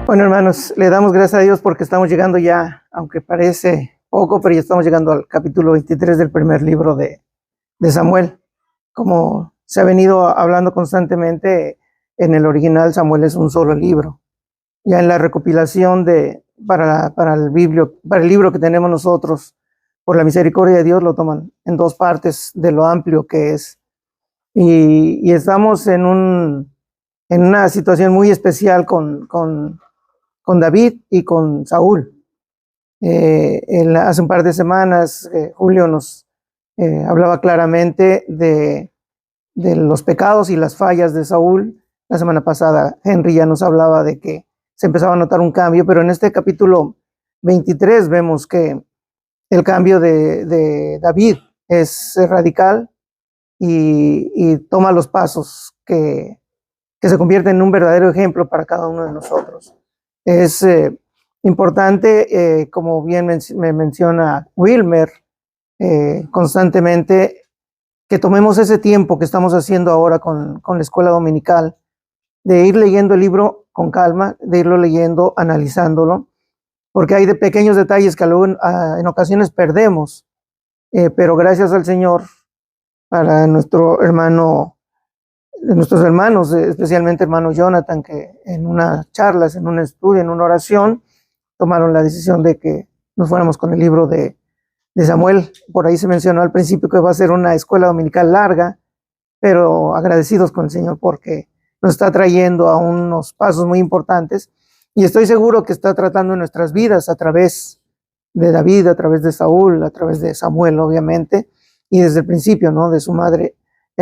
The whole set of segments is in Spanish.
Bueno, hermanos, le damos gracias a Dios porque estamos llegando ya, aunque parece poco, pero ya estamos llegando al capítulo 23 del primer libro de Samuel. Como se ha venido hablando constantemente, en el original Samuel es un solo libro. Ya en la recopilación para el libro que tenemos nosotros, por la misericordia de Dios, lo toman en dos partes de lo amplio que es. Y estamos en una situación muy especial con David y con Saúl. Hace un par de semanas, Julio nos hablaba claramente de los pecados y las fallas de Saúl. La semana pasada, Henry ya nos hablaba de que se empezaba a notar un cambio, pero en este capítulo 23 vemos que el cambio de David es radical y toma los pasos que se convierte en un verdadero ejemplo para cada uno de nosotros. Es importante, como bien me menciona Wilmer constantemente, que tomemos ese tiempo que estamos haciendo ahora con la escuela dominical, de ir leyendo el libro con calma, de irlo leyendo, analizándolo, porque hay de pequeños detalles que luego en ocasiones perdemos, pero gracias al Señor, para nuestros hermanos, especialmente hermano Jonathan, que en unas charlas, en un estudio, en una oración, tomaron la decisión de que nos fuéramos con el libro de Samuel. Por ahí se mencionó al principio que va a ser una escuela dominical larga, pero agradecidos con el Señor porque nos está trayendo a unos pasos muy importantes, y estoy seguro que está tratando en nuestras vidas a través de David, a través de Saúl, a través de Samuel, obviamente, y desde el principio, ¿no? De su madre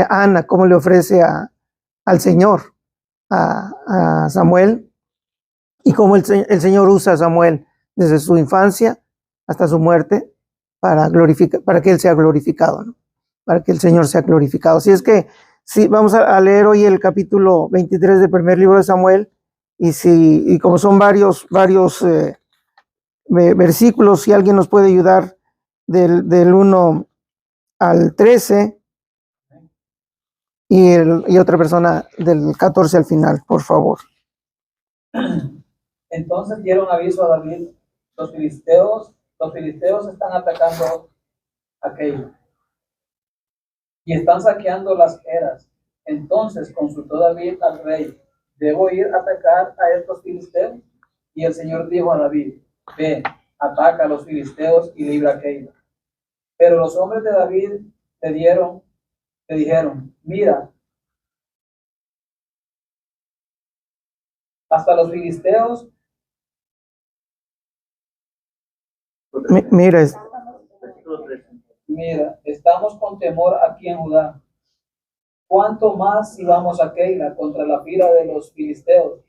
Ana, cómo le ofrece al Señor a Samuel, y cómo el Señor usa a Samuel desde su infancia hasta su muerte para que Él sea glorificado, ¿no? Para que el Señor sea glorificado. Así es que sí, vamos a leer hoy el capítulo 23 del primer libro de Samuel, y como son varios versículos, si alguien nos puede ayudar del 1 al 13, y otra persona del 14 al final, por favor. Entonces dieron aviso a David: los filisteos están atacando a Keila y están saqueando las eras. Entonces consultó David al rey: ¿debo ir a atacar a estos filisteos? Y el Señor dijo a David: ve, ataca a los filisteos y libra a Keila. Pero los hombres de David le dijeron: mira, hasta los filisteos. Mira, estamos con temor aquí en Judá. ¿Cuánto más si vamos a Keila contra la fila de los filisteos?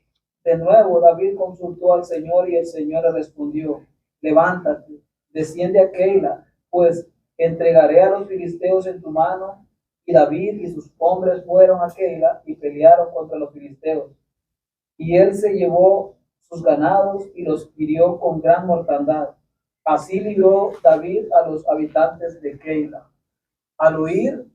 De nuevo David consultó al Señor, y el Señor le respondió: levántate, desciende a Keila, pues entregaré a los filisteos en tu mano. Y David y sus hombres fueron a Keila y pelearon contra los filisteos. Y él se llevó sus ganados y los hirió con gran mortandad. Así libró David a los habitantes de Keila. Al huir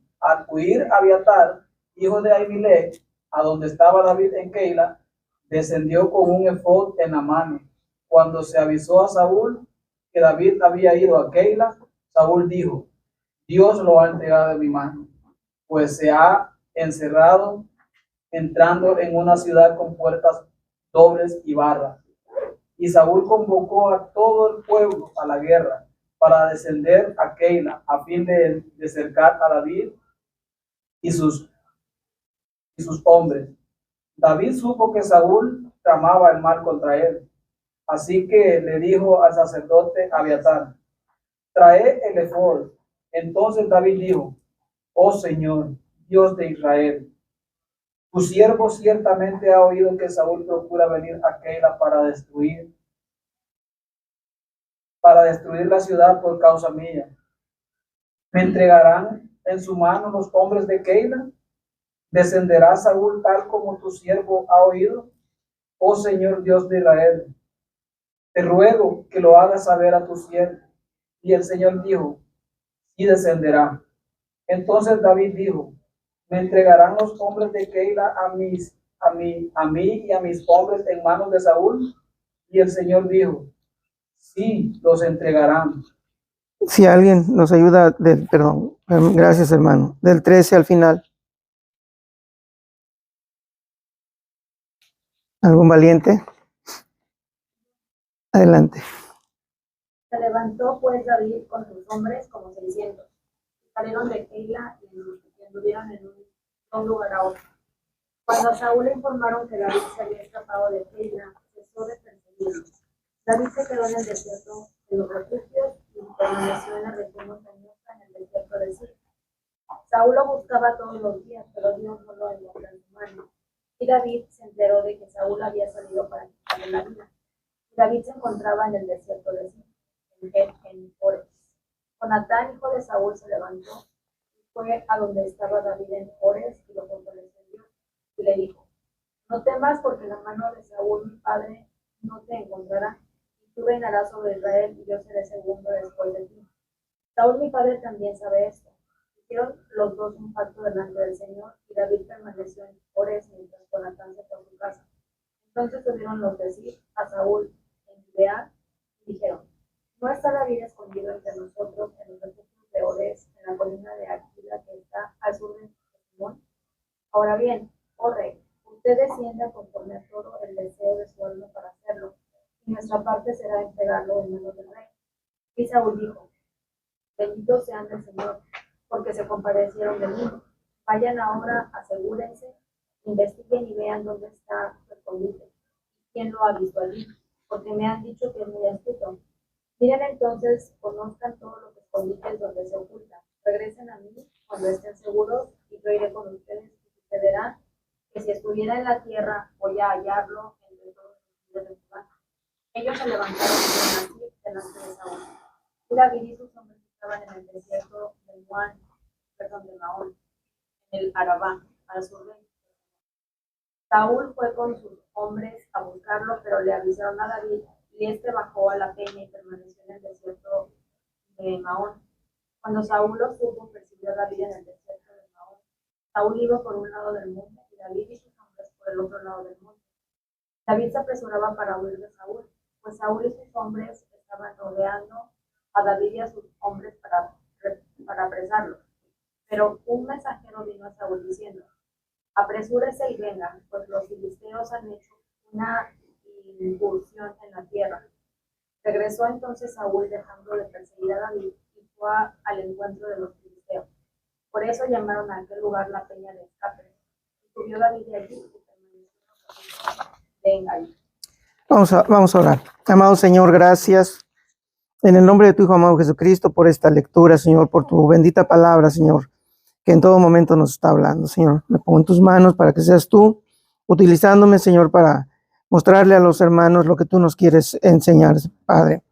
Abiatar, hijo de Ahimelech, a donde estaba David en Keila, descendió con un efod en la mano. Cuando se avisó a Saúl que David había ido a Keila, Saúl dijo: Dios lo ha entregado en mi mano, pues se ha encerrado entrando en una ciudad con puertas dobles y barras. Y Saúl convocó a todo el pueblo a la guerra para descender a Keila a fin de cercar a David y sus hombres. David supo que Saúl tramaba el mal contra él, así que le dijo al sacerdote Abiatar: trae el efod. Entonces David dijo: oh Señor, Dios de Israel, tu siervo ciertamente ha oído que Saúl procura venir a Keila para destruir la ciudad por causa mía. ¿Me entregarán en su mano los hombres de Keila? ¿Descenderá Saúl tal como tu siervo ha oído? Oh Señor Dios de Israel, te ruego que lo hagas saber a tu siervo. Y el Señor dijo: sí descenderá. Entonces David dijo: ¿me entregarán los hombres de Keila a mí y a mis hombres en manos de Saúl? Y el Señor dijo, sí, los entregarán. Si alguien nos ayuda del, perdón, gracias hermano, del 13 al final. ¿Algún valiente? Adelante. Se levantó pues David con sus hombres como 600. Salieron de Keila y anduvieron en un lugar a otro. Cuando a Saúl le informaron que David se había escapado de Keila, cesó de perseguirlos. David se quedó en el desierto de los refugios y permaneció en la región montañosa en el desierto de Zif. Saúl lo buscaba todos los días, pero Dios no lo encontró en su mano. Y David se enteró de que Saúl había salido para quitarle la vida. Y David se encontraba en el desierto de Zif, en Ores. Jonatán, hijo de Saúl, se levantó y fue a donde estaba David en Ores y lo fortaleció y le dijo: no temas, porque la mano de Saúl mi padre no te encontrará, y tú reinarás sobre Israel, y yo seré segundo después de ti. Saúl mi padre también sabe esto. Hicieron los dos un pacto delante del Señor, y David permaneció en Ores mientras Jonatán se fue a su casa. Entonces tuvieron los de Zif a Saúl en Judea y dijeron: ¿no está David escondido entre nosotros en los refugios de Ores, en la colina de Aquila que está al sur de Simón? Ahora bien, oh rey, usted descienda conforme a todo el deseo de su alma para hacerlo, y nuestra parte será entregarlo en manos del rey. Y Saúl dijo: benditos sean del Señor, porque se compadecieron de mí. Vayan ahora, asegúrense, investiguen y vean dónde está su escondite, quién lo ha visto allí, porque me han dicho que es muy astuto. Miren entonces, conozcan todos los escondites donde se ocultan. Regresen a mí cuando estén seguros, y yo iré con ustedes. Y sucederá que si estuviera en la tierra, voy a hallarlo entre todos los hijos de Judá. Ellos se levantaron y fueron así delante de Saúl. Y David y sus hombres estaban en el desierto de Maón, en el Arabá, al sur de Saúl fue con sus hombres a buscarlo, pero le avisaron a David, y este bajó a la peña y permaneció en el desierto de Maón. Cuando Saúl lo supo, persiguió a David en el desierto de Maón. Saúl iba por un lado del monte, y David y sus hombres por el otro lado del monte. David se apresuraba para huir de Saúl, pues Saúl y sus hombres estaban rodeando a David y a sus hombres para apresarlo. Pero un mensajero vino a Saúl diciendo: apresúrese y venga, pues los filisteos han hecho una incursión en la tierra. Regresó entonces Saúl dejando de perseguir a David y fue al encuentro de los filisteos. Por eso llamaron a aquel lugar la peña de escape. Y subió David de allí y permaneció de Engai. Vamos a orar. Amado Señor, gracias en el nombre de tu Hijo amado Jesucristo por esta lectura, Señor, por tu bendita palabra, Señor, que en todo momento nos está hablando, Señor. Me pongo en tus manos para que seas tú utilizándome, Señor, para mostrarle a los hermanos lo que tú nos quieres enseñar, Padre.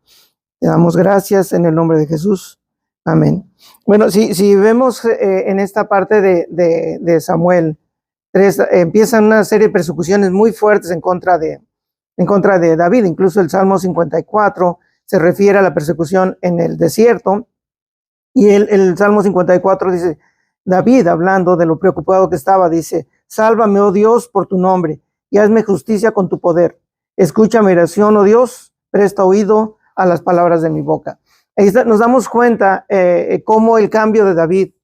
Te damos gracias en el nombre de Jesús. Amén. Bueno, si vemos en esta parte de Samuel 3, empiezan una serie de persecuciones muy fuertes en contra de David. Incluso el Salmo 54 se refiere a la persecución en el desierto. Y el Salmo 54 dice, David, hablando de lo preocupado que estaba, dice: sálvame, oh Dios, por tu nombre, y hazme justicia con tu poder. Escucha mi oración, oh Dios, presta oído a las palabras de mi boca. Ahí nos damos cuenta cómo el cambio de David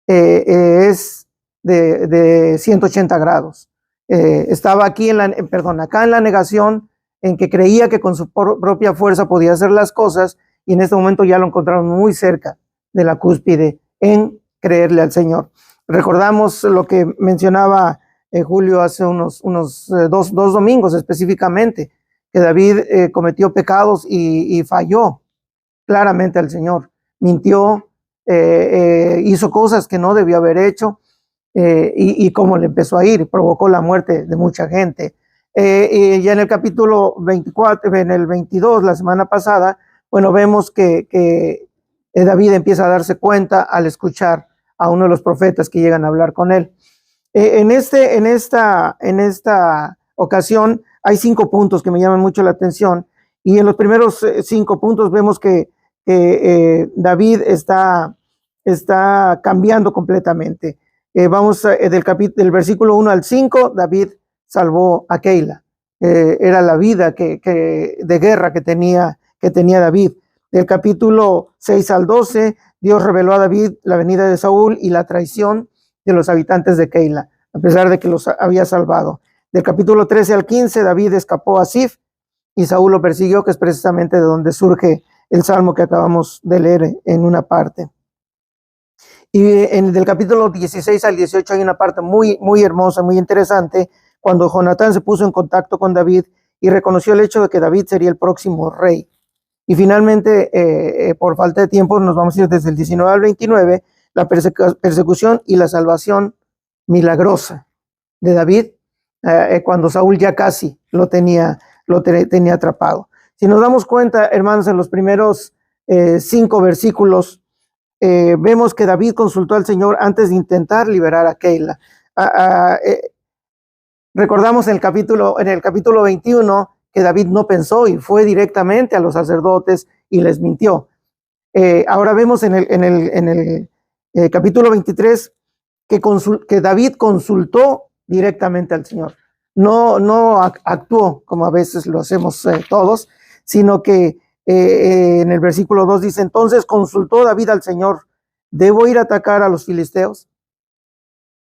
es de 180 grados. Estaba aquí acá en la negación, en que creía que con su propia fuerza podía hacer las cosas, y en este momento ya lo encontraron muy cerca de la cúspide en creerle al Señor. Recordamos lo que mencionaba Julio hace unos dos domingos específicamente, que David cometió pecados y falló claramente al Señor. Mintió, hizo cosas que no debió haber hecho, y cómo le empezó a ir, provocó la muerte de mucha gente. Y ya en el capítulo 24, en el 22, la semana pasada, bueno, vemos que David empieza a darse cuenta al escuchar a uno de los profetas que llegan a hablar con él. En esta ocasión hay 5 puntos que me llaman mucho la atención, y en los primeros 5 puntos vemos que David está cambiando completamente. Vamos del versículo 1 al 5, David salvó a Keila. era la vida de guerra que tenía David. Del capítulo 6 al 12, Dios reveló a David la venida de Saúl y la traición de los habitantes de Keila, a pesar de que los había salvado. Del capítulo 13 al 15, David escapó a Sif y Saúl lo persiguió, que es precisamente de donde surge el salmo que acabamos de leer en una parte. Y del capítulo 16 al 18 hay una parte muy, muy hermosa, muy interesante, cuando Jonatán se puso en contacto con David y reconoció el hecho de que David sería el próximo rey. Y finalmente, por falta de tiempo, nos vamos a ir desde el 19 al 29, la persecución y la salvación milagrosa de David, cuando Saúl ya casi lo tenía atrapado. Si nos damos cuenta, hermanos, en los primeros 5 versículos, vemos que David consultó al Señor antes de intentar liberar a Keila. Recordamos en el capítulo 21 que David no pensó y fue directamente a los sacerdotes y les mintió. Ahora vemos en el capítulo 23 que David consultó directamente al Señor. No actuó como a veces lo hacemos todos, sino que en el versículo 2 dice: entonces consultó David al Señor, ¿debo ir a atacar a los filisteos?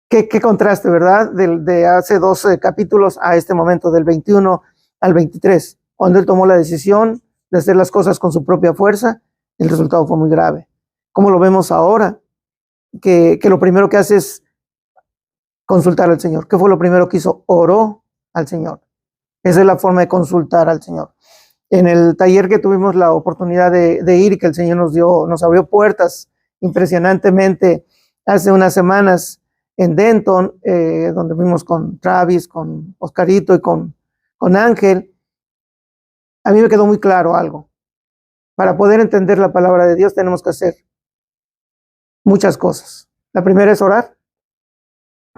Qué contraste, ¿verdad? De hace 12 capítulos a este momento, del 21 al 23. Cuando él tomó la decisión de hacer las cosas con su propia fuerza, el resultado fue muy grave. Como lo vemos ahora, que lo primero que hace es consultar al Señor. ¿Qué fue lo primero que hizo? Oró al Señor. Esa es la forma de consultar al Señor. En el taller que tuvimos la oportunidad de ir, que el Señor nos abrió puertas impresionantemente hace unas semanas en Denton, donde fuimos con Travis, con Oscarito y con Ángel, a mí me quedó muy claro algo. Para poder entender la palabra de Dios tenemos que hacer muchas cosas. La primera es orar,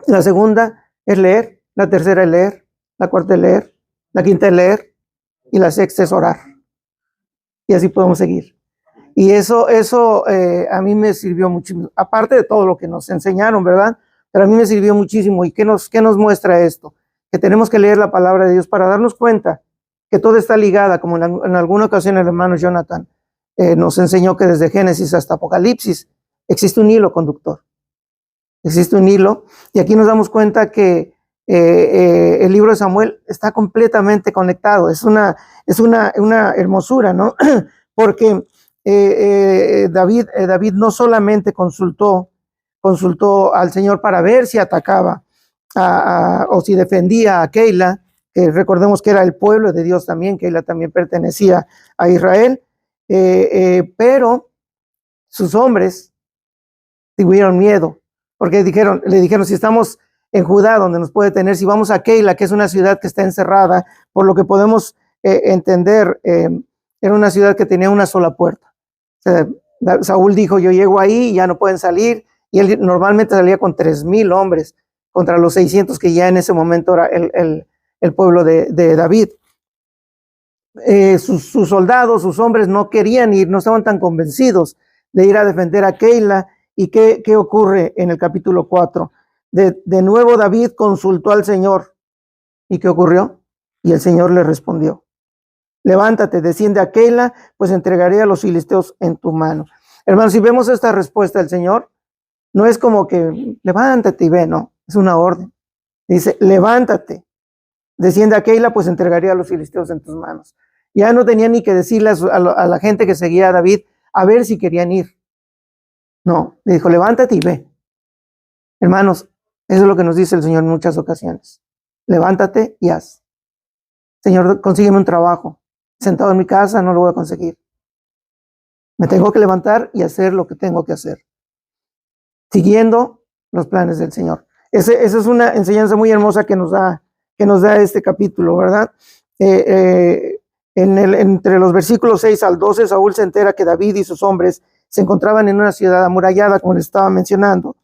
la segunda es leer, la tercera es leer, la cuarta es leer, la quinta es leer y la sexta es orar. Y así podemos seguir. Y eso a mí me sirvió muchísimo, aparte de todo lo que nos enseñaron, ¿verdad? Pero a mí me sirvió muchísimo. ¿Y qué nos muestra esto? Que tenemos que leer la palabra de Dios para darnos cuenta que todo está ligada, como en alguna ocasión el hermano Jonathan nos enseñó que desde Génesis hasta Apocalipsis existe un hilo conductor. Existe un hilo, y aquí nos damos cuenta que el libro de Samuel está completamente conectado. Es una hermosura, ¿no? Porque David no solamente consultó al Señor para ver si atacaba o si defendía a Keila, que recordemos que era el pueblo de Dios también, Keila también pertenecía a Israel, pero sus hombres tuvieron miedo, porque le dijeron, si estamos en Judá, donde nos puede tener, si vamos a Keila, que es una ciudad que está encerrada, por lo que podemos entender, era una ciudad que tenía una sola puerta. O sea, Saúl dijo, yo llego ahí y ya no pueden salir, y él normalmente salía con 3,000 hombres contra los 600 que ya en ese momento era el pueblo de David. Sus soldados, sus hombres no querían ir, no estaban tan convencidos de ir a defender a Keila. ¿Y qué ocurre en el capítulo 4? De nuevo David consultó al Señor. ¿Y qué ocurrió? Y el Señor le respondió: levántate, desciende a Keila, pues entregaré a los filisteos en tu mano. Hermanos, si vemos esta respuesta del Señor, no es como que levántate y ve, no, es una orden. Dice, levántate, desciende a Keila, pues entregaré a los filisteos en tus manos. Ya no tenía ni que decirle a la gente que seguía a David a ver si querían ir. No, le dijo, levántate y ve. Hermanos, eso es lo que nos dice el Señor en muchas ocasiones. Levántate y haz. Señor, consígueme un trabajo. Sentado en mi casa no lo voy a conseguir. Me tengo que levantar y hacer lo que tengo que hacer, siguiendo los planes del Señor. Esa es una enseñanza muy hermosa que nos da este capítulo, ¿verdad? Entre los versículos 6 al 12, Saúl se entera que David y sus hombres se encontraban en una ciudad amurallada, como les estaba mencionando,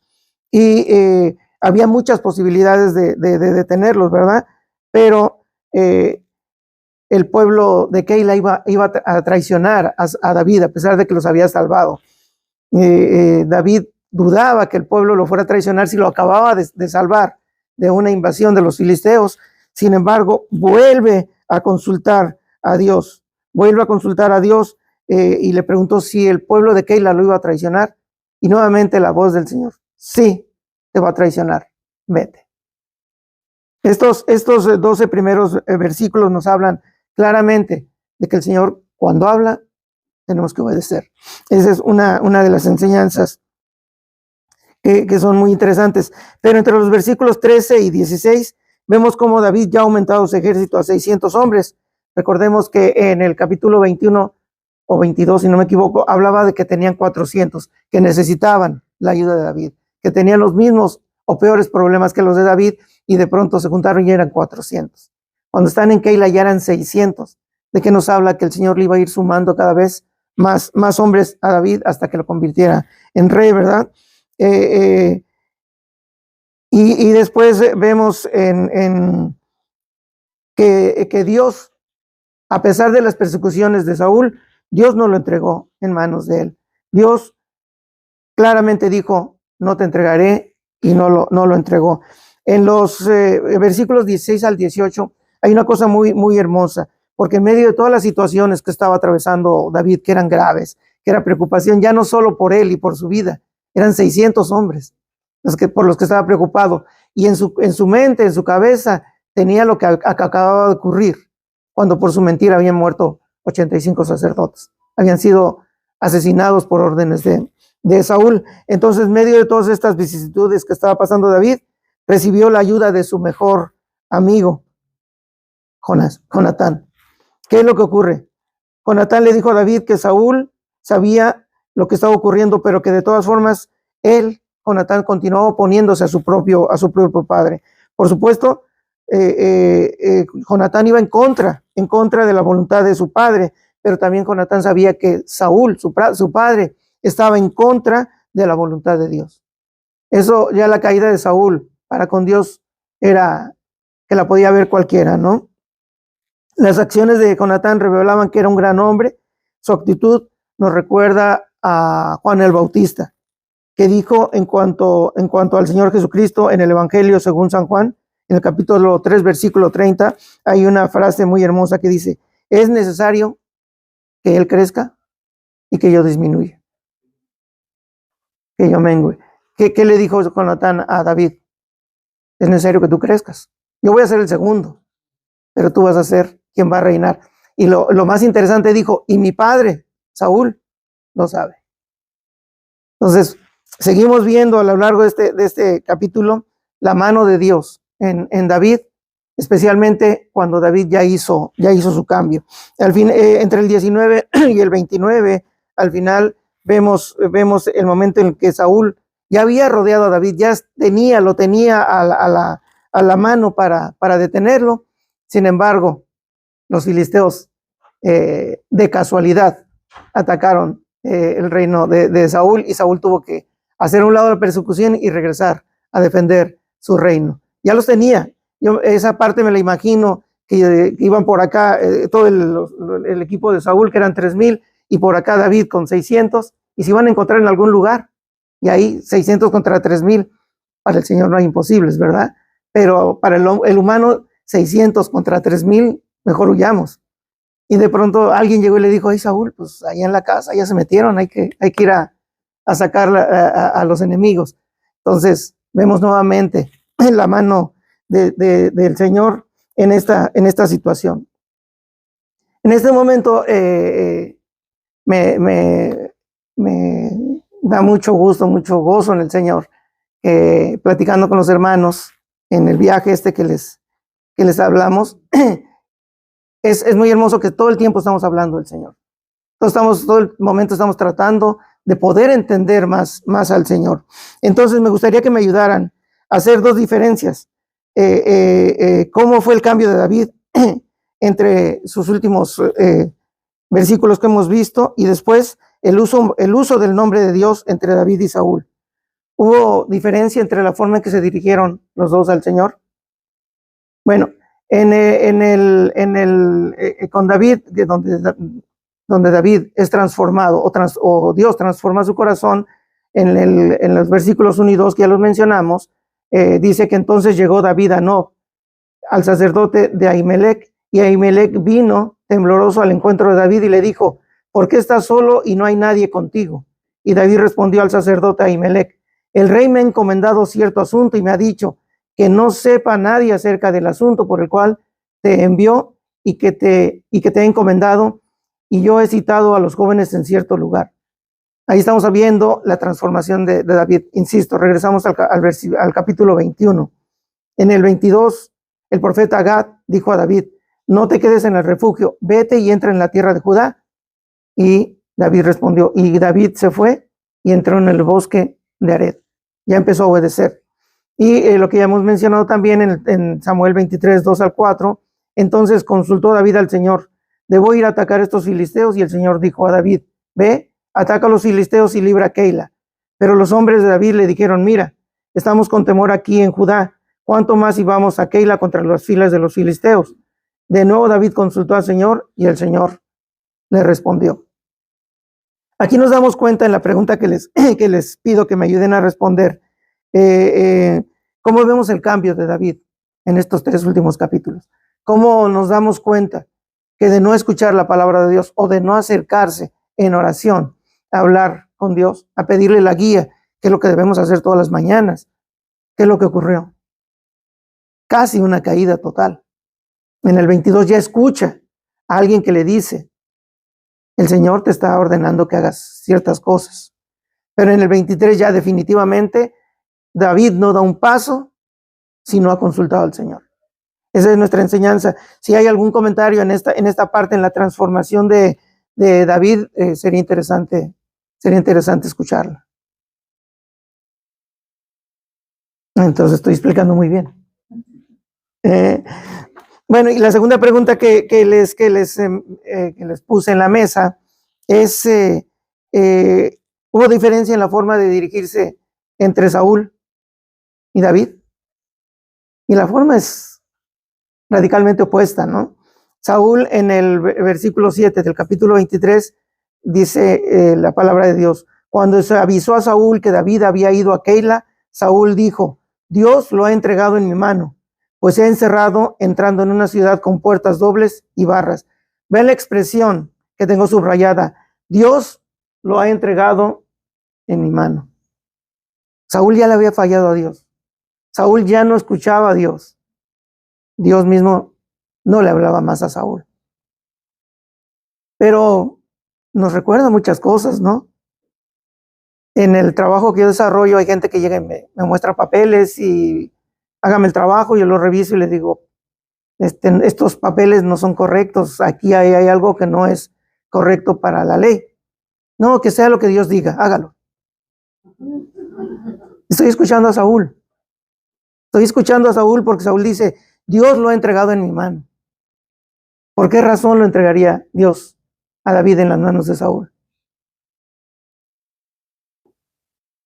y había muchas posibilidades de detenerlos, ¿verdad? Pero el pueblo de Keila iba a traicionar a David, a pesar de que los había salvado. David dudaba que el pueblo lo fuera a traicionar si lo acababa de salvar de una invasión de los filisteos. sin embargo, vuelve a consultar a Dios, y le preguntó si el pueblo de Keila lo iba a traicionar. Y nuevamente la voz del Señor: sí, te va a traicionar, vete. Estos 12 primeros versículos nos hablan claramente de que el Señor, cuando habla, tenemos que obedecer. Esa es una de las enseñanzas que son muy interesantes. Pero entre los versículos 13 y 16 vemos cómo David ya ha aumentado su ejército a 600 hombres. Recordemos que en el capítulo 21 o 22, si no me equivoco, hablaba de que tenían 400, que necesitaban la ayuda de David, que tenían los mismos o peores problemas que los de David, y de pronto se juntaron y eran 400. Cuando están en Keila ya eran 600. ¿De qué nos habla? Que el Señor le iba a ir sumando cada vez más hombres a David hasta que lo convirtiera en rey, ¿verdad? Y después vemos que Dios, a pesar de las persecuciones de Saúl, Dios no lo entregó en manos de él. Dios claramente dijo: no te entregaré, y no lo entregó. En los versículos 16 al 18 hay una cosa muy hermosa, porque en medio de todas las situaciones que estaba atravesando David, que eran graves, que era preocupación ya no solo por él y por su vida, eran 600 hombres por los que estaba preocupado, y en su mente, en su cabeza, tenía lo que acababa de ocurrir, cuando por su mentira habían muerto 85 sacerdotes, habían sido asesinados por órdenes de Saúl. Entonces, en medio de todas estas vicisitudes que estaba pasando David, recibió la ayuda de su mejor amigo, Jonatán. ¿Qué es lo que ocurre? Jonatán le dijo a David que Saúl sabía lo que estaba ocurriendo, pero que de todas formas Jonatán continuaba oponiéndose a su propio padre. Por supuesto, Jonatán iba en contra de la voluntad de su padre, pero también Jonatán sabía que Saúl, su padre, estaba en contra de la voluntad de Dios. Eso, ya la caída de Saúl para con Dios, era que la podía ver cualquiera, ¿no? Las acciones de Jonatán revelaban que era un gran hombre. Su actitud nos recuerda a Juan el Bautista, que dijo en cuanto al Señor Jesucristo en el Evangelio según San Juan, en el capítulo 3, versículo 30, hay una frase muy hermosa que dice: es necesario que Él crezca y que yo disminuya, que yo mengüe. ¿Qué le dijo Jonatán a David? Es necesario que tú crezcas. Yo voy a ser el segundo, pero tú vas a ser quien va a reinar. Y lo más interesante, dijo: y mi padre, Saúl, lo sabe. Entonces, seguimos viendo a lo largo de este capítulo la mano de Dios en David, especialmente cuando David ya hizo su cambio. Al fin, entre el 19 y el 29, al final vemos el momento en el que Saúl ya había rodeado a David, ya lo tenía a la mano para detenerlo. Sin embargo, los filisteos de casualidad atacaron el reino de Saúl, y Saúl tuvo que hacer a un lado la persecución y regresar a defender su reino. Ya los tenía. Yo esa parte me la imagino, que iban por acá todo el equipo de Saúl, que eran 3,000, y por acá David con 600, y se iban a encontrar en algún lugar. Y ahí 600 contra 3,000, para el Señor no hay imposibles, ¿verdad? Pero para el humano, 600 contra 3,000, mejor huyamos. Y de pronto alguien llegó y le dijo: ay, Saúl, pues allá en la casa ya se metieron, hay que ir a sacar a los enemigos. Entonces vemos nuevamente la mano del Señor en esta situación. En este momento me da mucho gusto, mucho gozo en el Señor, platicando con los hermanos en el viaje que les hablamos. Es muy hermoso que todo el tiempo estamos hablando del Señor. Todo el momento estamos tratando de poder entender más al Señor. Entonces me gustaría que me ayudaran a hacer dos diferencias. ¿Cómo fue el cambio de David entre sus últimos versículos que hemos visto, y después el uso del nombre de Dios entre David y Saúl? ¿Hubo diferencia entre la forma en que se dirigieron los dos al Señor? Bueno, con David, donde David es transformado, o Dios transforma su corazón, en los versículos 1 y 2 que ya los mencionamos, dice que entonces llegó David a Nob. al sacerdote de Ahimelech, y Ahimelech vino tembloroso al encuentro de David y le dijo: ¿por qué estás solo y no hay nadie contigo? Y David respondió al sacerdote Ahimelech: el rey me ha encomendado cierto asunto y me ha dicho que no sepa nadie acerca del asunto por el cual te envió y que te ha encomendado, y yo he citado a los jóvenes en cierto lugar. Ahí estamos viendo la transformación de David. Insisto, regresamos al capítulo 21. En el 22, el profeta Gad dijo a David: no te quedes en el refugio, vete y entra en la tierra de Judá. Y David respondió, y David se fue y entró en el bosque de Ared. Ya empezó a obedecer. Y lo que ya hemos mencionado también en Samuel 23, 2 al 4, entonces consultó David al Señor: ¿debo ir a atacar a estos filisteos? Y el Señor dijo a David: ve, ataca a los filisteos y libra a Keila. Pero los hombres de David le dijeron: mira, estamos con temor aquí en Judá, ¿cuánto más si vamos a Keila contra las filas de los filisteos? De nuevo David consultó al Señor y el Señor le respondió. Aquí nos damos cuenta en la pregunta que les pido que me ayuden a responder, cómo vemos el cambio de David en estos 3 últimos capítulos. Cómo nos damos cuenta que de no escuchar la palabra de Dios o de no acercarse en oración a hablar con Dios, a pedirle la guía, que es lo que debemos hacer todas las mañanas. ¿Qué es lo que ocurrió? Casi una caída total. En el 22 ya escucha a alguien que le dice: el Señor te está ordenando que hagas ciertas cosas. Pero en el 23 ya definitivamente David no da un paso si no ha consultado al Señor. Esa es nuestra enseñanza. Si hay algún comentario en esta parte, en la transformación de David, sería interesante escucharla. Entonces estoy explicando muy bien. Bueno, y la segunda pregunta que les puse en la mesa es: ¿hubo diferencia en la forma de dirigirse entre Saúl y David? Y la forma es radicalmente opuesta, ¿no? Saúl, en el versículo 7 del capítulo 23, dice la palabra de Dios: cuando se avisó a Saúl que David había ido a Keila, Saúl dijo: Dios lo ha entregado en mi mano, pues se ha encerrado entrando en una ciudad con puertas dobles y barras. Ven la expresión que tengo subrayada: Dios lo ha entregado en mi mano. Saúl ya le había fallado a Dios. Saúl ya no escuchaba a Dios. Dios mismo no le hablaba más a Saúl. Pero nos recuerda muchas cosas, ¿no? En el trabajo que yo desarrollo hay gente que llega y me muestra papeles y hágame el trabajo, yo lo reviso y le digo: estos papeles no son correctos, aquí hay algo que no es correcto para la ley. No, que sea lo que Dios diga, hágalo. Estoy escuchando a Saúl. Estoy escuchando a Saúl porque Saúl dice: Dios lo ha entregado en mi mano. ¿Por qué razón lo entregaría Dios a David en las manos de Saúl?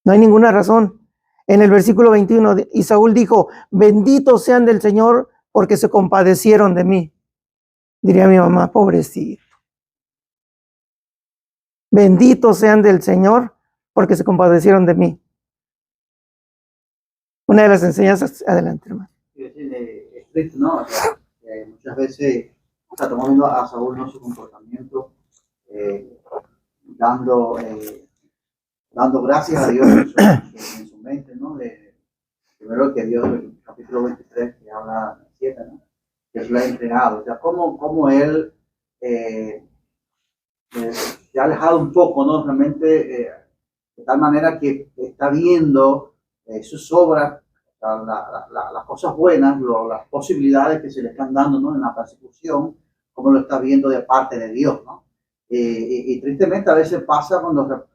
No hay ninguna razón. En el versículo 21, y Saúl dijo: benditos sean del Señor porque se compadecieron de mí. Diría mi mamá: pobrecito. Benditos sean del Señor porque se compadecieron de mí. Una de las enseñanzas, adelante, hermano. Es triste, ¿no? O sea, muchas veces estamos viendo a Saúl, ¿no? Su comportamiento, dando gracias a Dios en su mente, ¿no? Primero que Dios, en el capítulo 23, que habla 7, ¿no? Que Dios le ha entregado. O sea, como él se ha alejado un poco, ¿no? Realmente, de tal manera que está viendo sus obras, las cosas buenas, las posibilidades que se le están dando, ¿no? En la persecución, como lo está viendo de parte de Dios, ¿no? Y tristemente a veces pasa cuando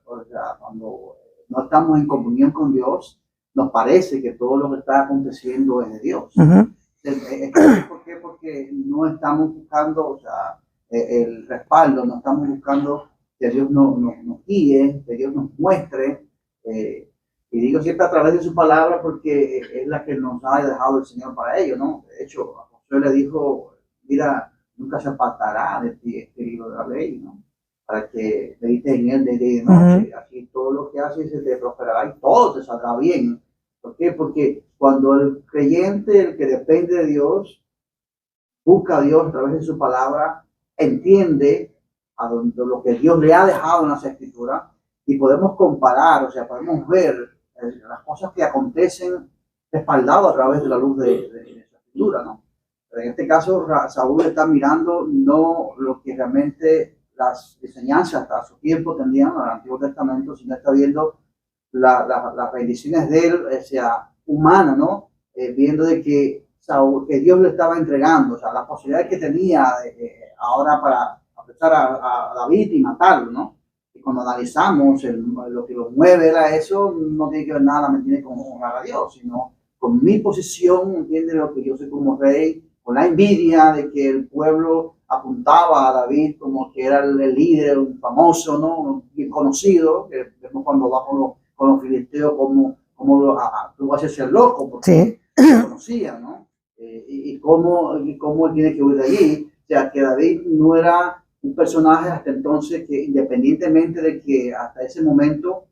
no estamos en comunión con Dios, nos parece que todo lo que está aconteciendo es de Dios. ¿Por qué? Porque no estamos buscando, o sea, el respaldo, no estamos buscando que Dios nos guíe, que Dios nos muestre, y digo siempre a través de su palabra, porque es la que nos ha dejado el Señor para ello, ¿no? De hecho, a Josué le dijo: mira, nunca se apartará de ti este libro de la ley, ¿no? Para que medites en él de día y de noche. Así todo lo que haces se te prosperará y todo te saldrá bien. ¿Por qué? Porque cuando el creyente, el que depende de Dios, busca a Dios a través de su palabra, entiende lo que Dios le ha dejado en las escrituras y podemos comparar, o sea, podemos ver las cosas que acontecen respaldado a través de la luz de esa escritura, ¿no? Pero en este caso, Saúl está mirando no lo que realmente las enseñanzas a su tiempo tenían en el Antiguo Testamento, sino está viendo las bendiciones de él, o sea, humana, ¿no? Viendo de que que Dios le estaba entregando, o sea, las posibilidades que tenía ahora para aprovechar a David y matarlo, ¿no? Y cuando analizamos lo que lo mueve era eso, no tiene que ver nada, ¿me entiende?, con honrar a Dios, sino con mi posición, ¿entiende?, lo que yo soy como rey, con la envidia de que el pueblo apuntaba a David como que era el líder, un famoso, ¿no?, bien conocido, que vemos cuando va con los filisteos, como tú vas a ser loco, porque Sí. lo conocía, ¿no? Y cómo él tiene que huir de allí. O sea, que David no era un personaje hasta entonces que, independientemente de que hasta ese momento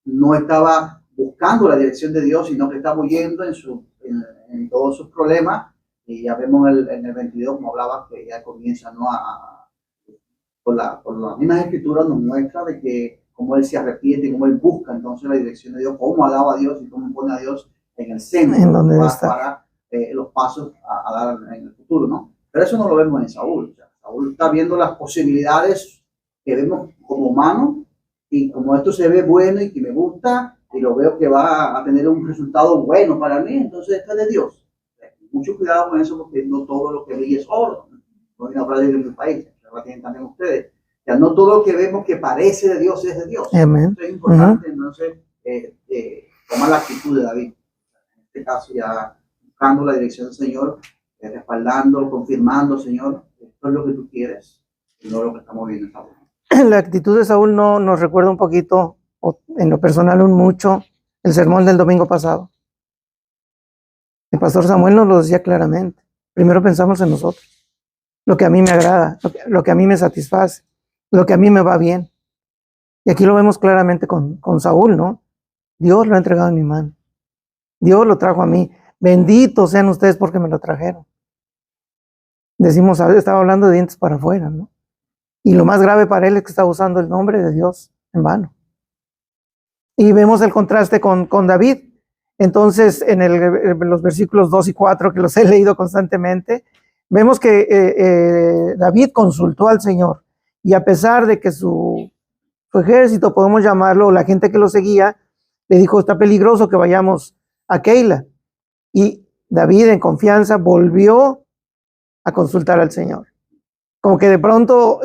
no estaba buscando la dirección de Dios, sino que estaba huyendo en todos sus problemas. Y ya vemos en el 22, como hablaba, que ya comienza, ¿no?, por las mismas escrituras nos muestra de que cómo él se arrepiente, cómo él busca entonces la dirección de Dios, cómo alaba a Dios y cómo pone a Dios en el centro En donde está. para los pasos a dar en el futuro, ¿no? Pero eso no lo vemos en Saúl. O sea, Saúl está viendo las posibilidades que vemos como humanos y como esto se ve bueno y que me gusta y lo veo que va a tener un resultado bueno para mí, entonces esto es de Dios. Mucho cuidado con eso porque no todo lo que brilla es oro. No voy a hablar de mi país, la tienen también ustedes. Ya no todo lo que vemos que parece de Dios es de Dios. Amén. Eso es importante, entonces, tomar la actitud de David. En este caso, ya buscando la dirección del Señor, respaldando, confirmando, Señor, esto es lo que tú quieres, y no lo que estamos viendo esta hora. La actitud de Saúl no nos recuerda un poquito, o en lo personal un mucho, el sermón del domingo pasado. El pastor Samuel nos lo decía claramente. Primero pensamos en nosotros, lo que a mí me agrada, lo que a mí me satisface, lo que a mí me va bien. Y aquí lo vemos claramente con Saúl, ¿no? Dios lo ha entregado en mi mano. Dios lo trajo a mí. Benditos sean ustedes porque me lo trajeron. Decimos, estaba hablando de dientes para afuera, ¿no? Y lo más grave para él es que estaba usando el nombre de Dios en vano. Y vemos el contraste con David. Entonces, en los versículos 2 y 4, que los he leído constantemente, vemos que David consultó al Señor. Y a pesar de que su ejército, podemos llamarlo, la gente que lo seguía, le dijo, está peligroso que vayamos a Keila. Y David, en confianza, volvió a consultar al Señor. Como que de pronto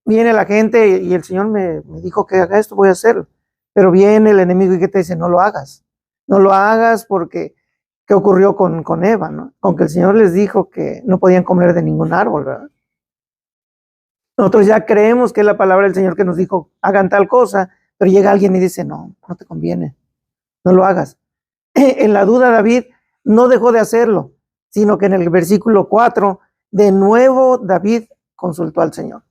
viene la gente y el Señor me dijo que haga esto, voy a hacerlo. Pero viene el enemigo y que te dice, no lo hagas. No lo hagas porque, ¿qué ocurrió con Eva, ¿no? Con que el Señor les dijo que no podían comer de ningún árbol, ¿verdad? Nosotros ya creemos que es la palabra del Señor que nos dijo, hagan tal cosa, pero llega alguien y dice, no, no te conviene, no lo hagas. En la duda David no dejó de hacerlo, sino que en el versículo 4, de nuevo David consultó al Señor.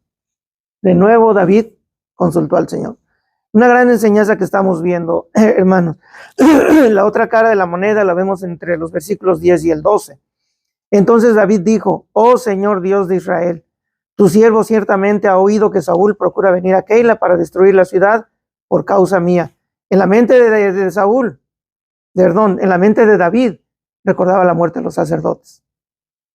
De nuevo David consultó al Señor. Una gran enseñanza que estamos viendo, hermanos. La otra cara de la moneda la vemos entre los versículos 10 y el 12. Entonces David dijo, oh Señor Dios de Israel, tu siervo ciertamente ha oído que Saúl procura venir a Keila para destruir la ciudad por causa mía. En la mente de Saúl, perdón, en la mente de David, recordaba la muerte de los sacerdotes.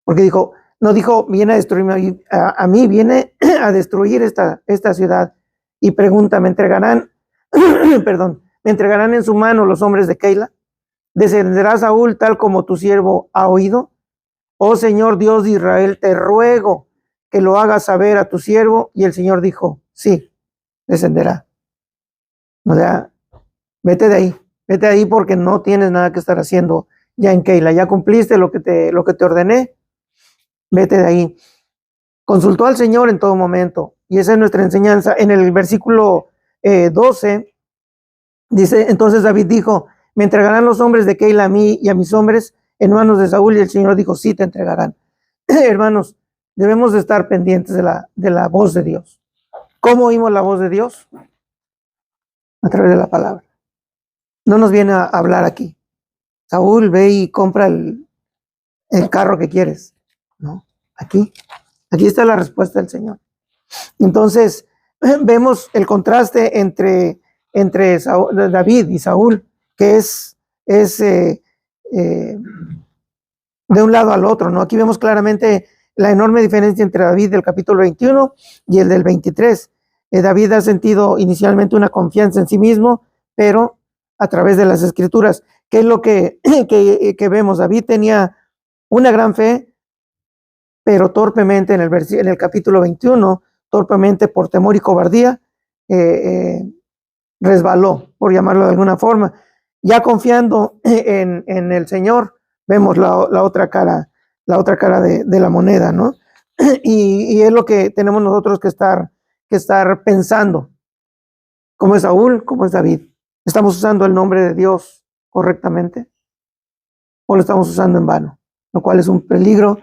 Porque no dijo, viene a destruirme a mí, viene a destruir esta ciudad. Y pregunta, ¿me entregarán, perdón, me entregarán en su mano los hombres de Keila? ¿Descenderá Saúl tal como tu siervo ha oído? Oh Señor Dios de Israel, te ruego que lo hagas saber a tu siervo. Y el Señor dijo, sí, descenderá. O sea, vete de ahí porque no tienes nada que estar haciendo ya en Keila, ya cumpliste lo que te ordené, vete de ahí. Consultó al Señor en todo momento, y esa es nuestra enseñanza. En el versículo 12, dice, entonces David dijo, me entregarán los hombres de Keila a mí y a mis hombres en manos de Saúl, y el Señor dijo, sí te entregarán. Hermanos, debemos de estar pendientes de la voz de Dios. ¿Cómo oímos la voz de Dios? A través de la palabra. No nos viene a hablar aquí. Saúl, ve y compra el carro que quieres. Aquí está la respuesta del Señor. Entonces, vemos el contraste entre David y Saúl, que es de un lado al otro, ¿no? Aquí vemos claramente la enorme diferencia entre David del capítulo 21 y el del 23. David ha sentido inicialmente una confianza en sí mismo, pero a través de las escrituras. ¿Qué es lo que vemos? David tenía una gran fe, pero torpemente en el capítulo 21, torpemente por temor y cobardía, resbaló, por llamarlo de alguna forma. Ya confiando en el Señor, vemos la otra cara de la moneda, ¿no? Y es lo que tenemos nosotros que estar pensando. ¿Cómo es Saúl? ¿Cómo es David? ¿Estamos usando el nombre de Dios correctamente? ¿O lo estamos usando en vano? Lo cual es un peligro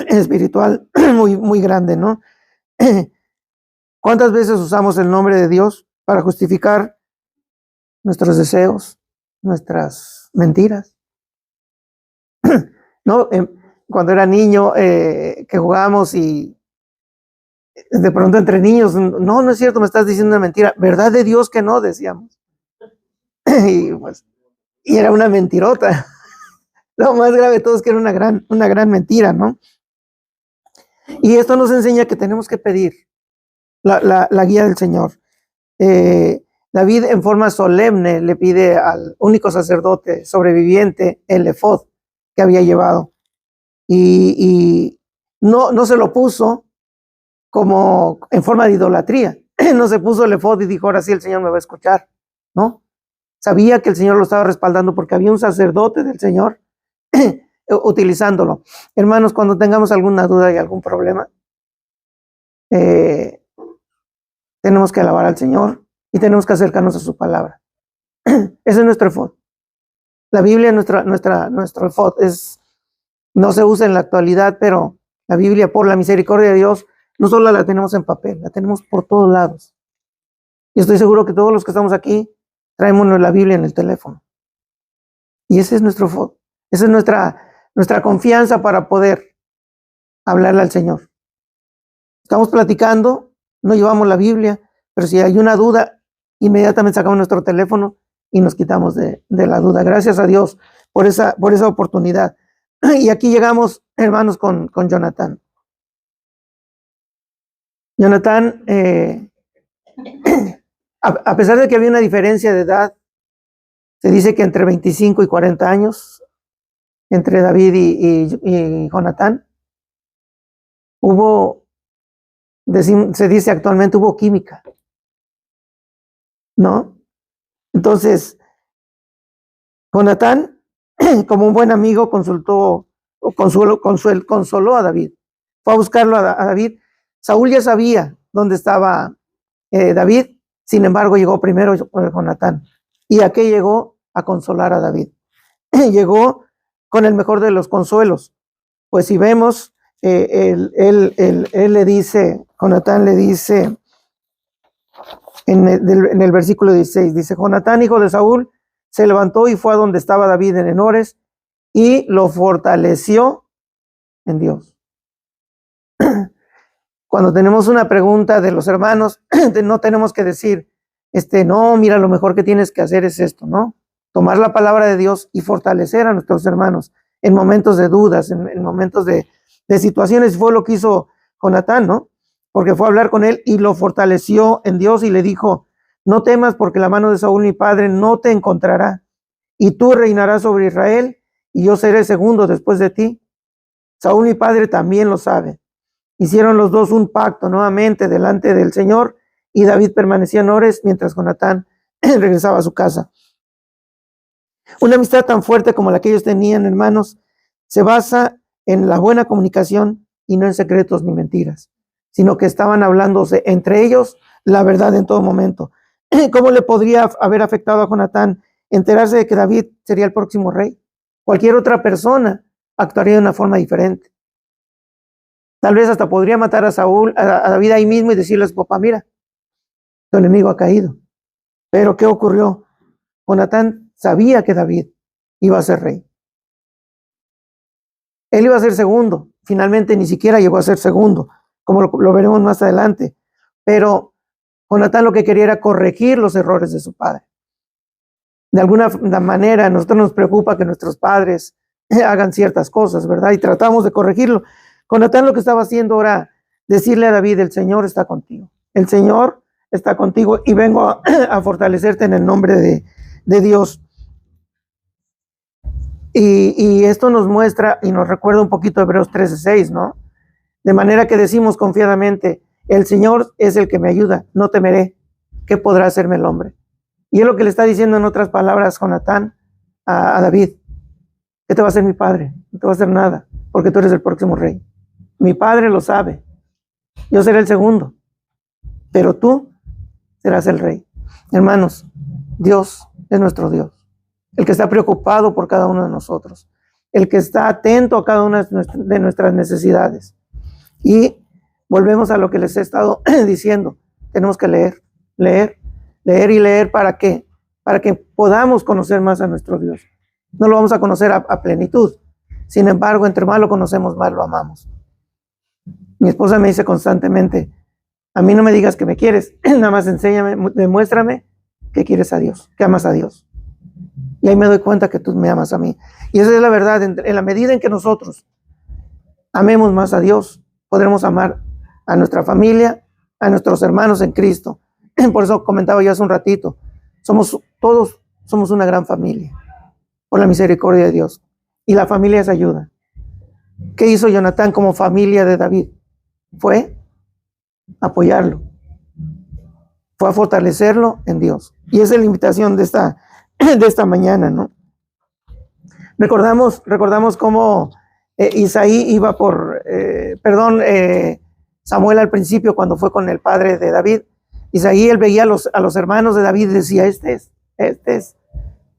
espiritual muy, muy grande, ¿no? ¿Cuántas veces usamos el nombre de Dios para justificar nuestros deseos, nuestras mentiras? ¿No? Cuando era niño, que jugábamos y de pronto entre niños, no es cierto, me estás diciendo una mentira. ¿Verdad de Dios que no? Decíamos. Y era una mentirota. Lo más grave de todo es que era una gran mentira, ¿no? Y esto nos enseña que tenemos que pedir la guía del Señor. David en forma solemne le pide al único sacerdote sobreviviente el efod que había llevado. Y no se lo puso como en forma de idolatría. No se puso el efod y dijo, ahora sí el Señor me va a escuchar, ¿no? Sabía que el Señor lo estaba respaldando porque había un sacerdote del Señor utilizándolo. Hermanos, cuando tengamos alguna duda y algún problema, tenemos que alabar al Señor y tenemos que acercarnos a su palabra. Ese es nuestro efod. La Biblia es nuestro efod. No se usa en la actualidad, pero la Biblia, por la misericordia de Dios, no solo la tenemos en papel, la tenemos por todos lados. Y estoy seguro que todos los que estamos aquí traemos la Biblia en el teléfono. Y ese es nuestro efod. Esa es nuestra confianza para poder hablarle al Señor. Estamos platicando, no llevamos la Biblia, pero si hay una duda, inmediatamente sacamos nuestro teléfono y nos quitamos de la duda. Gracias a Dios por esa oportunidad. Y aquí llegamos, hermanos, con Jonatán. Jonatán, a pesar de que había una diferencia de edad, se dice que entre 25 y 40 años, entre David y Jonatán, se dice actualmente, hubo química, ¿no? Entonces, Jonatán, como un buen amigo, consoló a David. Fue a buscarlo a David. Saúl ya sabía dónde estaba David, sin embargo, llegó primero Jonatán. ¿Y a qué llegó? A consolar a David. Llegó con el mejor de los consuelos. Pues si vemos, él le dice, Jonatán le dice en el versículo 16, dice, Jonatán, hijo de Saúl, se levantó y fue a donde estaba David en Enores y lo fortaleció en Dios. Cuando tenemos una pregunta de los hermanos, no tenemos que decir, no, mira, lo mejor que tienes que hacer es esto, ¿no? Tomar la palabra de Dios y fortalecer a nuestros hermanos en momentos de dudas, en momentos de situaciones. Fue lo que hizo Jonatán, ¿no? Porque fue a hablar con él y lo fortaleció en Dios y le dijo, no temas porque la mano de Saúl mi padre no te encontrará y tú reinarás sobre Israel y yo seré el segundo después de ti. Saúl mi padre también lo sabe. Hicieron los dos un pacto nuevamente delante del Señor y David permanecía en Ores mientras Jonatán regresaba a su casa. Una amistad tan fuerte como la que ellos tenían, hermanos, se basa en la buena comunicación y no en secretos ni mentiras, sino que estaban hablándose entre ellos la verdad en todo momento. ¿Cómo le podría haber afectado a Jonatán enterarse de que David sería el próximo rey? Cualquier otra persona actuaría de una forma diferente. Tal vez hasta podría matar a David ahí mismo y decirle a su papá, mira, tu enemigo ha caído. Pero ¿qué ocurrió? Jonatán sabía que David iba a ser rey. Él iba a ser segundo finalmente ni siquiera llegó a ser segundo, como lo veremos más adelante. Pero Jonatán lo que quería era corregir los errores de su padre. De alguna manera, a nosotros nos preocupa que nuestros padres hagan ciertas cosas, ¿verdad? Y tratamos de corregirlo. Jonatán lo que estaba haciendo era decirle a David: el Señor está contigo. El Señor está contigo y vengo a fortalecerte en el nombre de Dios. Y esto nos muestra y nos recuerda un poquito Hebreos 13:6, ¿no? De manera que decimos confiadamente: el Señor es el que me ayuda, no temeré. ¿Qué podrá hacerme el hombre? Y es lo que le está diciendo en otras palabras Jonatán a David: ¿qué te va a hacer mi padre? No te va a hacer nada, porque tú eres el próximo rey. Mi padre lo sabe, yo seré el segundo, pero tú serás el rey. Hermanos, Dios es nuestro Dios, el que está preocupado por cada uno de nosotros, el que está atento a cada una de nuestras necesidades. Y volvemos a lo que les he estado diciendo: tenemos que leer, leer, leer y leer. ¿Para qué? Para que podamos conocer más a nuestro Dios. No lo vamos a conocer a plenitud. Sin embargo, entre más lo conocemos, más lo amamos. Mi esposa me dice constantemente: a mí no me digas que me quieres, nada más enséñame, demuéstrame que quieres a Dios, que amas a Dios. Y ahí me doy cuenta que tú me amas a mí. Y esa es la verdad. En la medida en que nosotros amemos más a Dios, podremos amar a nuestra familia, a nuestros hermanos en Cristo. Por eso comentaba yo hace un ratito: todos somos una gran familia, por la misericordia de Dios. Y la familia es ayuda. ¿Qué hizo Jonatán como familia de David? Fue apoyarlo, fue a fortalecerlo en Dios. Y esa es la invitación de esta mañana, ¿no? Recordamos cómo Isaí iba Samuel al principio, cuando fue con el padre de David. Isaí, él veía a los hermanos de David y decía: este es.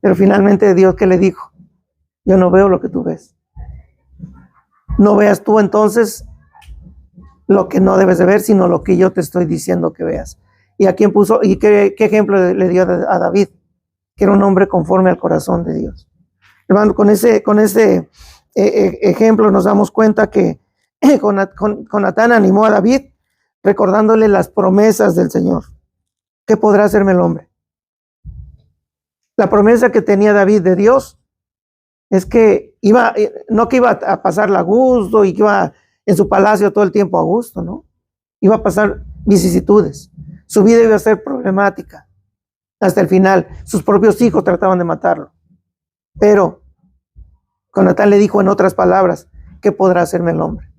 Pero finalmente Dios, ¿qué le dijo? Yo no veo lo que tú ves. No veas tú entonces lo que no debes de ver, sino lo que yo te estoy diciendo que veas. ¿Y a quién puso? ¿Y qué ejemplo le dio a David? Que era un hombre conforme al corazón de Dios. Hermano, con ese ejemplo nos damos cuenta que Jonatán animó a David recordándole las promesas del Señor. ¿Qué podrá hacerme el hombre? La promesa que tenía David de Dios es que no que iba a pasarla a gusto y que iba en su palacio todo el tiempo a gusto, ¿no? Iba a pasar vicisitudes. Su vida iba a ser problemática hasta el final. Sus propios hijos trataban de matarlo. Pero Jonatán le dijo en otras palabras: ¿qué podrá hacerme el hombre?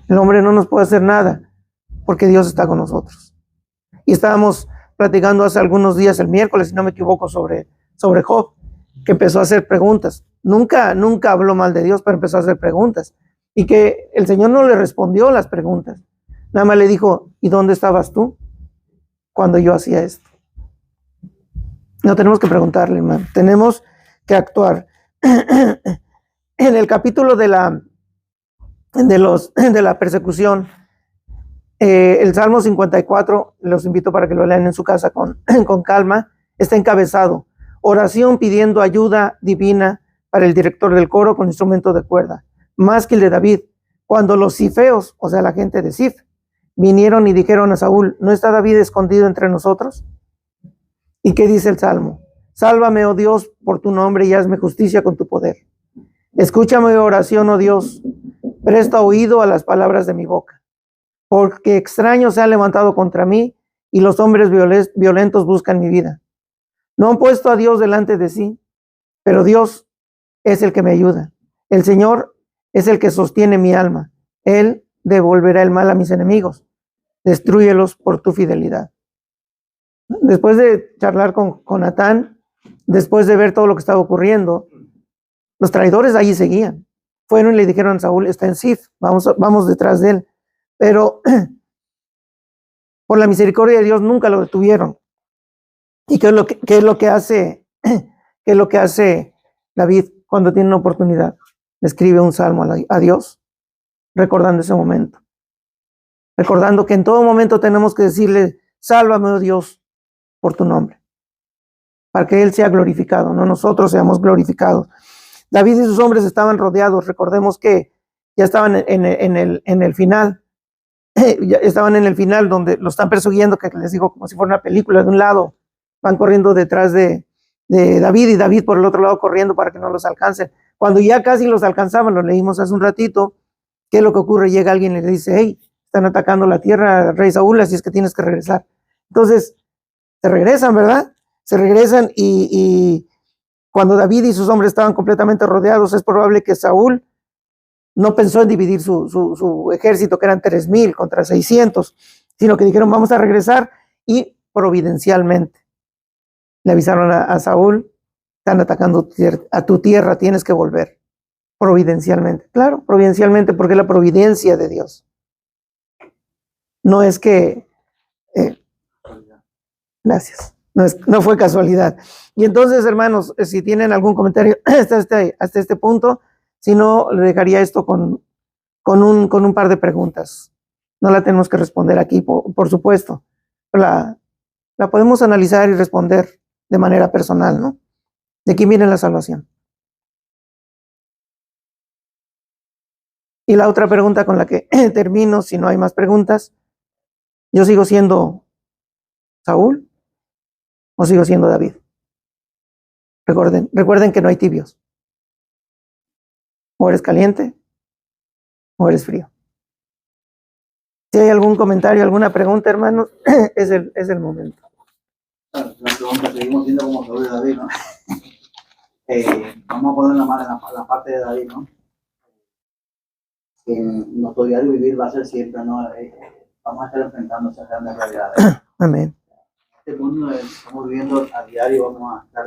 El hombre no nos puede hacer nada, porque Dios está con nosotros. Y estábamos platicando hace algunos días, el miércoles, si no me equivoco, sobre Job, que empezó a hacer preguntas. Nunca habló mal de Dios, pero empezó a hacer preguntas. Y que el Señor no le respondió las preguntas. Nada más le dijo: ¿y dónde estabas tú cuando yo hacía esto? No tenemos que preguntarle, hermano. Tenemos que actuar. En el capítulo de la persecución, el Salmo 54, los invito para que lo lean en su casa con calma, está encabezado: oración pidiendo ayuda divina para el director del coro con instrumento de cuerda. Más que el de David, cuando los cifeos, o sea, la gente de Sif, vinieron y dijeron a Saúl: ¿no está David escondido entre nosotros? ¿Y qué dice el Salmo? Sálvame, oh Dios, por tu nombre, y hazme justicia con tu poder. Escúchame, oración, oh Dios, presta oído a las palabras de mi boca, porque extraños se han levantado contra mí, y los hombres violentos buscan mi vida. No han puesto a Dios delante de sí, pero Dios es el que me ayuda. El Señor es el que sostiene mi alma. Él devolverá el mal a mis enemigos. Destrúyelos por tu fidelidad. Después de charlar con Jonatán, después de ver todo lo que estaba ocurriendo, los traidores allí seguían. Fueron y le dijeron a Saúl: está en Sif, vamos detrás de él. Pero por la misericordia de Dios nunca lo detuvieron. ¿Y qué es lo que hace David cuando tiene una oportunidad? Le escribe un salmo a Dios, recordando ese momento. Recordando que en todo momento tenemos que decirle: sálvame, oh Dios, por tu nombre, para que Él sea glorificado, no nosotros seamos glorificados. David y sus hombres estaban rodeados. Recordemos que ya estaban en el final. Ya estaban en el final donde lo están persiguiendo, que les digo, como si fuera una película. De un lado van corriendo detrás de David, y David por el otro lado corriendo para que no los alcancen. Cuando ya casi los alcanzaban, lo leímos hace un ratito, ¿qué es lo que ocurre? Llega alguien y le dice, hey, están atacando la tierra, rey Saúl, así es que tienes que regresar. Entonces, se regresan, ¿verdad? Se regresan, y cuando David y sus hombres estaban completamente rodeados, es probable que Saúl no pensó en dividir su ejército, que eran 3,000 contra 600, sino que dijeron, vamos a regresar, y providencialmente le avisaron a Saúl, están atacando a tu tierra, tienes que volver. Providencialmente, claro, providencialmente, porque es la providencia de Dios. No es que, gracias, no fue casualidad. Y entonces, hermanos, si tienen algún comentario hasta este punto, si no, le dejaría esto con un par de preguntas. No la tenemos que responder aquí, por supuesto. La podemos analizar y responder de manera personal, ¿no? ¿De quién viene la salvación? Y la otra pregunta con la que termino, si no hay más preguntas, ¿yo sigo siendo Saúl o sigo siendo David? Recuerden que no hay tibios. O eres caliente o eres frío. Si hay algún comentario, alguna pregunta, hermanos, es el momento. La pregunta, seguimos siendo como Saúl y David, ¿no? Vamos a poner la parte de David, ¿no? Que nuestro diario vivir va a ser siempre, ¿no? Vamos a estar enfrentando esas grandes realidades. Amén. Este mundo estamos viviendo a diario, vamos a estar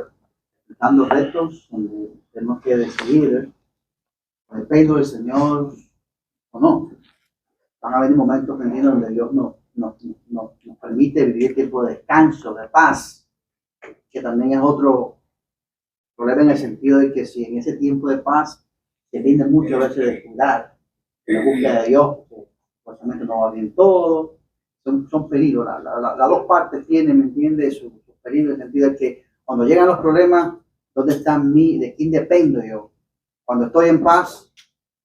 enfrentando retos donde tenemos que decidir, ¿dependo del Señor o no? Van a haber momentos en donde Dios nos permite vivir tiempo de descanso, de paz, que también es otro problema en el sentido de que si en ese tiempo de paz se tiende mucho a veces a descuidar la búsqueda de Dios, porque supuestamente no va bien todo, son peligros. Las dos partes tienen, ¿me entiendes? Sus peligros en el sentido de que cuando llegan los problemas, ¿dónde están de quién dependo yo? Cuando estoy en paz,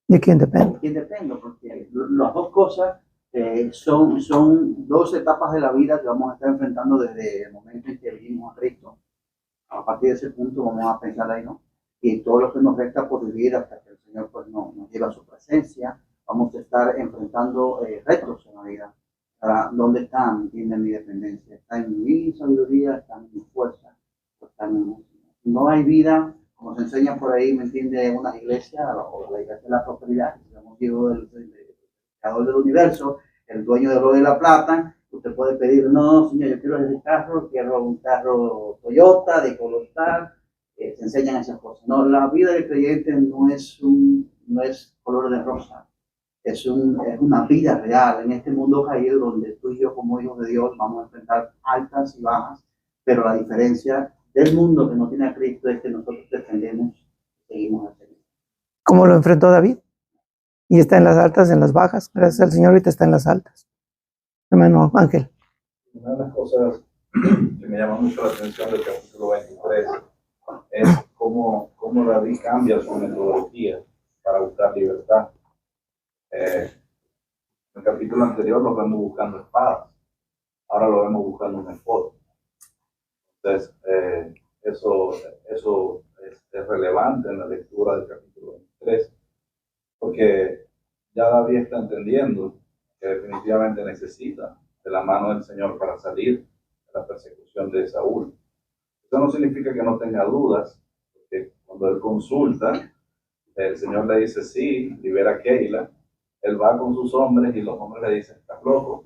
¿de quién dependo? ¿de quién dependo? Porque las dos cosas son dos etapas de la vida que vamos a estar enfrentando desde el momento en que vinimos a Cristo. A partir de ese punto vamos a pensar ahí, ¿no? Y todo lo que nos resta por vivir hasta que el Señor pues, nos lleve a su presencia, vamos a estar enfrentando retos en la vida. ¿Dónde está, me entiende, mi dependencia? ¿Está en mi sabiduría? ¿Está en mi fuerza? No hay vida, como se enseña por ahí, me entiende, en unas iglesias, o la iglesia de la prosperidad, que digamos, Dios del creador del universo, el dueño del oro y la plata. Usted puede pedir, no, señor, yo quiero ese carro, quiero un carro Toyota de color tal. Se enseñan esas cosas. No, la vida del creyente no es color de rosa. Es una vida real en este mundo caído donde tú y yo como hijos de Dios vamos a enfrentar altas y bajas, pero la diferencia del mundo que no tiene a Cristo es que nosotros defendemos y seguimos al Señor. ¿Cómo lo enfrentó David? Y está en las altas, en las bajas. Gracias al Señor, ahorita está en las altas. Hermano Ángel. Una de las cosas que me llama mucho la atención del capítulo 23 es cómo David cambia su metodología para buscar libertad. En el capítulo anterior lo vemos buscando espadas, ahora lo vemos buscando un efod. Entonces, eso es relevante en la lectura del capítulo 23, porque ya David está entendiendo que definitivamente necesita de la mano del Señor para salir de la persecución de Saúl. Eso no significa que no tenga dudas, porque cuando él consulta, el Señor le dice, sí, libera a Keila. Él va con sus hombres y los hombres le dicen, estás loco.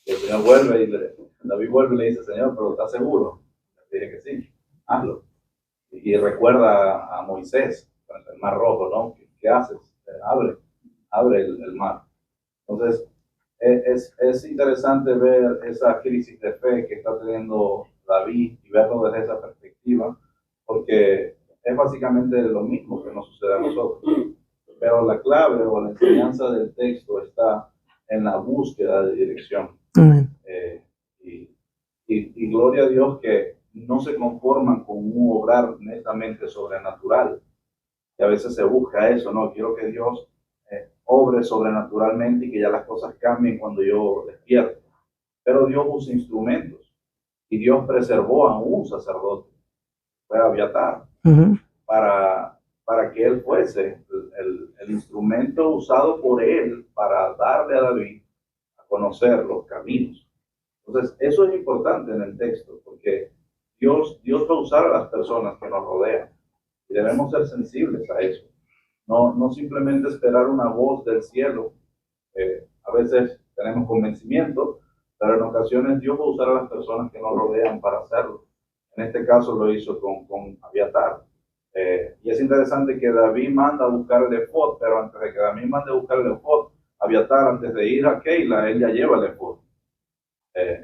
Y el Señor vuelve David vuelve y le dice, Señor, pero ¿estás seguro? Le dije que sí, hazlo. Y recuerda a Moisés, el mar rojo, ¿no? ¿Qué haces? Abre el mar. Entonces, es interesante ver esa crisis de fe que está teniendo David y verlo desde esa perspectiva, porque es básicamente lo mismo que nos sucede a nosotros. Pero la clave o la enseñanza del texto está en la búsqueda de dirección. Y gloria a Dios que no se conforman con un obrar netamente sobrenatural. Y a veces se busca eso, ¿no? Quiero que Dios obre sobrenaturalmente y que ya las cosas cambien cuando yo despierto. Pero Dios usa instrumentos y Dios preservó a un sacerdote, fue Abiatar, para que él fuese el instrumento usado por él para darle a David a conocer los caminos. Entonces, eso es importante en el texto, porque Dios va a usar a las personas que nos rodean y debemos ser sensibles a eso. No simplemente esperar una voz del cielo. A veces tenemos convencimiento, pero en ocasiones Dios va a usar a las personas que nos rodean para hacerlo. En este caso lo hizo con Abiatar. Y es interesante que David manda a buscar el efod, pero antes de que David mande a buscar el efod, Abiatar, antes de ir a Keila, él ya lleva el efod.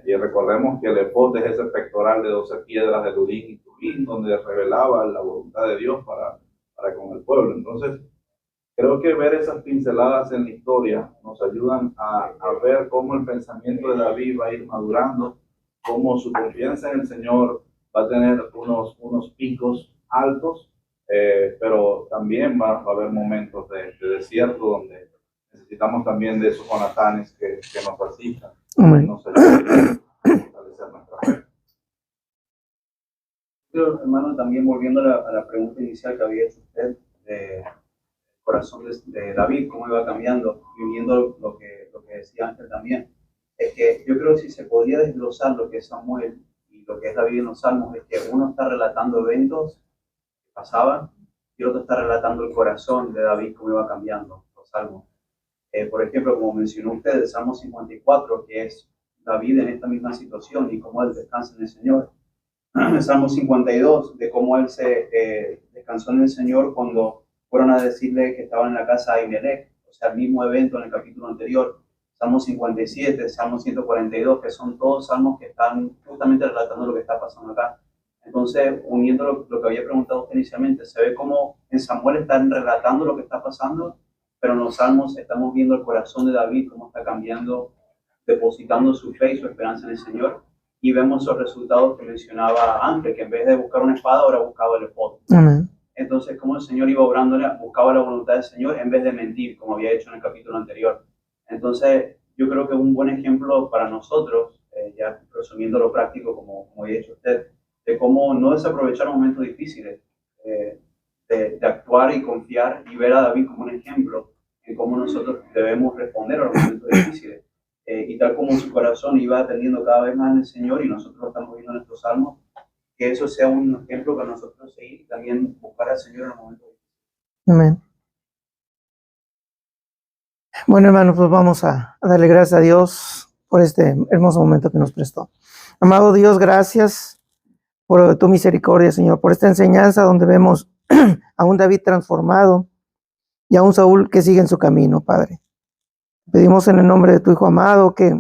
Y recordemos que el efod es ese pectoral de 12 piedras de Urim y Tumim, donde revelaba la voluntad de Dios para con el pueblo. Entonces, creo que ver esas pinceladas en la historia nos ayudan a ver cómo el pensamiento de David va a ir madurando, cómo su confianza en el Señor va a tener unos picos altos, pero también va a haber momentos de desierto donde necesitamos también de esos Jonatanes que nos asistan, nos ayudan a fortalecer nuestra fe. Pero, hermano, también volviendo a la pregunta inicial que había hecho usted, de corazón de David, cómo iba cambiando, y uniendo lo que decía Ángel también, es que yo creo que si se podría desglosar lo que es Samuel y lo que es David en los Salmos, es que uno está relatando eventos que pasaban y otro está relatando el corazón de David, cómo iba cambiando los Salmos. Por ejemplo, como mencionó usted, el Salmo 54, que es David en esta misma situación y cómo él descansa en el Señor. El Salmo 52, de cómo él se descansó en el Señor cuando fueron a decirle que estaban en la casa de Ahimelech, o sea, el mismo evento en el capítulo anterior. Salmo 57, Salmo 142, que son todos salmos que están justamente relatando lo que está pasando acá. Entonces, uniendo lo que había preguntado usted inicialmente, se ve como en Samuel están relatando lo que está pasando, pero en los salmos estamos viendo el corazón de David, cómo está cambiando, depositando su fe y su esperanza en el Señor. Y vemos esos resultados que mencionaba antes, que en vez de buscar una espada, ahora buscaba el efod. Entonces, como el Señor iba obrándole, buscaba la voluntad del Señor en vez de mentir, como había hecho en el capítulo anterior. Entonces, yo creo que es un buen ejemplo para nosotros, ya resumiendo lo práctico, como había hecho usted, de cómo no desaprovechar momentos difíciles, de actuar y confiar y ver a David como un ejemplo en cómo nosotros debemos responder a los momentos difíciles. Y tal como su corazón iba atendiendo cada vez más en el Señor, y nosotros lo estamos viendo en estos salmos, que eso sea un ejemplo para nosotros seguir y también buscar al Señor en el momento difícil. Amén. Bueno, hermano, pues vamos a darle gracias a Dios por este hermoso momento que nos prestó. Amado Dios, gracias por tu misericordia, Señor, por esta enseñanza donde vemos a un David transformado y a un Saúl que sigue en su camino, Padre. Pedimos en el nombre de tu Hijo amado que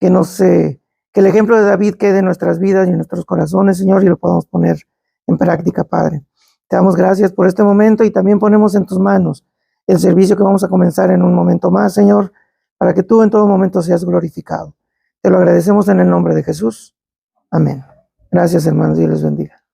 el ejemplo de David quede en nuestras vidas y en nuestros corazones, Señor, y lo podamos poner en práctica, Padre. Te damos gracias por este momento y también ponemos en tus manos el servicio que vamos a comenzar en un momento más, Señor, para que tú en todo momento seas glorificado. Te lo agradecemos en el nombre de Jesús. Amén. Gracias, hermanos. Dios les bendiga.